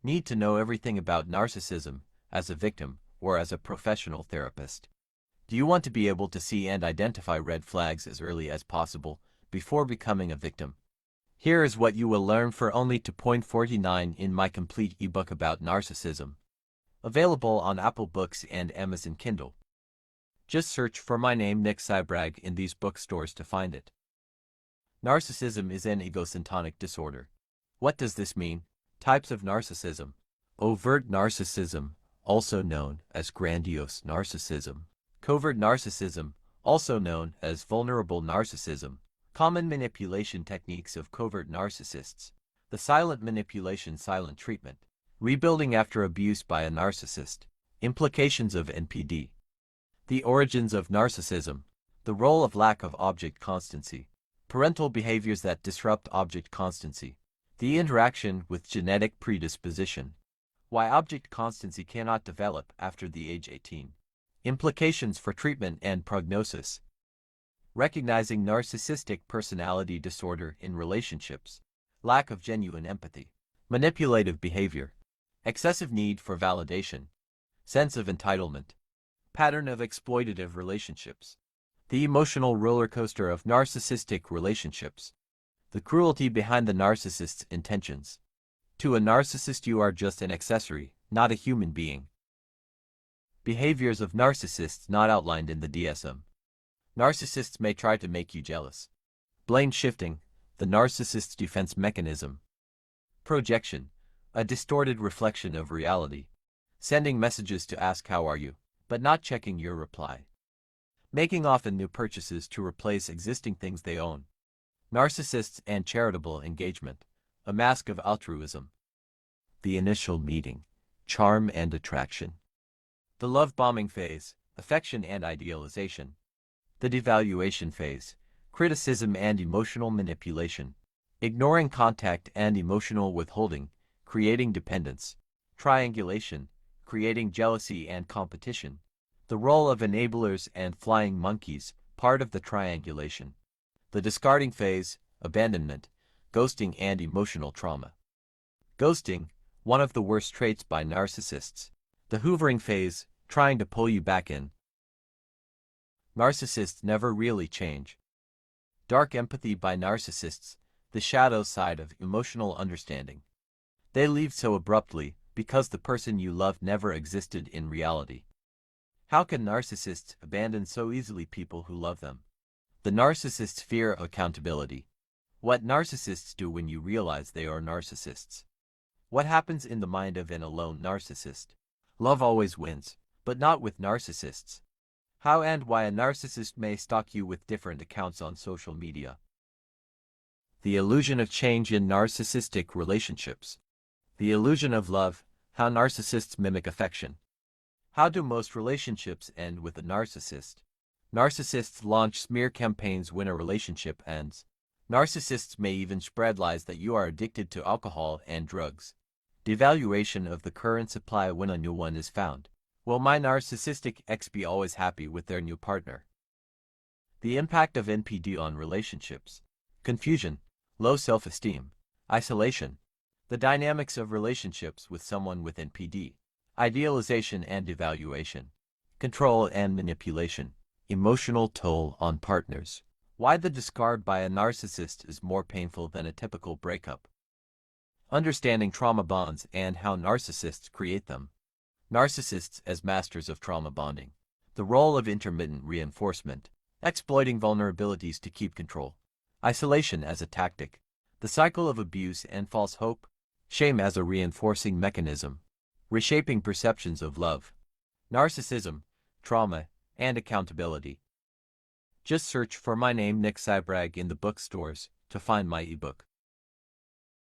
Need to know everything about narcissism as a victim or as a professional therapist? Do you want to be able to see and identify red flags as early as possible before becoming a victim? Here is what you will learn for only $2.49 in my complete ebook about narcissism. Available on Apple Books and Amazon Kindle. Just search for my name, Nick Sybrag, in these bookstores to find it. Narcissism is an egocentric disorder. What does this mean? Types of narcissism. Overt narcissism, also known as grandiose narcissism. Covert narcissism, also known as vulnerable narcissism. Common manipulation techniques of covert narcissists. The silent manipulation, silent treatment. Rebuilding after abuse by a narcissist. Implications of NPD. The origins of narcissism. The role of lack of object constancy. Parental behaviors that disrupt object constancy. The interaction with genetic predisposition. Why object constancy cannot develop after the age 18. Implications for treatment and prognosis. Recognizing narcissistic personality disorder in relationships. Lack of genuine empathy. Manipulative behavior. Excessive need for validation. Sense of entitlement. Pattern of exploitative relationships. The emotional roller coaster of narcissistic relationships. The cruelty behind the narcissist's intentions. To a narcissist, you are just an accessory, not a human being. Behaviors of narcissists not outlined in the DSM. Narcissists may try to make you jealous. Blame shifting, the narcissist's defense mechanism. Projection, a distorted reflection of reality. Sending messages to ask how are you, but not checking your reply. Making often new purchases to replace existing things they own. Narcissists and charitable engagement, a mask of altruism. The initial meeting, charm and attraction. The love bombing phase, affection and idealization. The devaluation phase, criticism and emotional manipulation. Ignoring contact and emotional withholding, creating dependence. Triangulation, creating jealousy and competition. The role of enablers and flying monkeys, part of the triangulation. The discarding phase, abandonment, ghosting and emotional trauma. Ghosting, one of the worst traits by narcissists. The hoovering phase, trying to pull you back in. Narcissists never really change. Dark empathy by narcissists, the shadow side of emotional understanding. They leave so abruptly because the person you love never existed in reality. How can narcissists abandon so easily people who love them? The narcissist's fear of accountability. What narcissists do when you realize they are narcissists. What happens in the mind of an alone narcissist? Love always wins, but not with narcissists. How and why a narcissist may stalk you with different accounts on social media. The illusion of change in narcissistic relationships. The illusion of love, how narcissists mimic affection. How do most relationships end with a narcissist? Narcissists launch smear campaigns when a relationship ends. Narcissists may even spread lies that you are addicted to alcohol and drugs. Devaluation of the current supply when a new one is found. Will my narcissistic ex be always happy with their new partner? The impact of NPD on relationships. Confusion, low self-esteem, isolation. The dynamics of relationships with someone with NPD. Idealization and devaluation. Control and manipulation. Emotional toll on partners. Why the discard by a narcissist is more painful than a typical breakup. Understanding trauma bonds and how narcissists create them. Narcissists as masters of trauma bonding. The role of intermittent reinforcement. Exploiting vulnerabilities to keep control. Isolation as a tactic. The cycle of abuse and false hope. Shame as a reinforcing mechanism. Reshaping perceptions of love. Narcissism, trauma, and accountability. Just search for my name, Nick Sybrag, in the bookstores to find my ebook.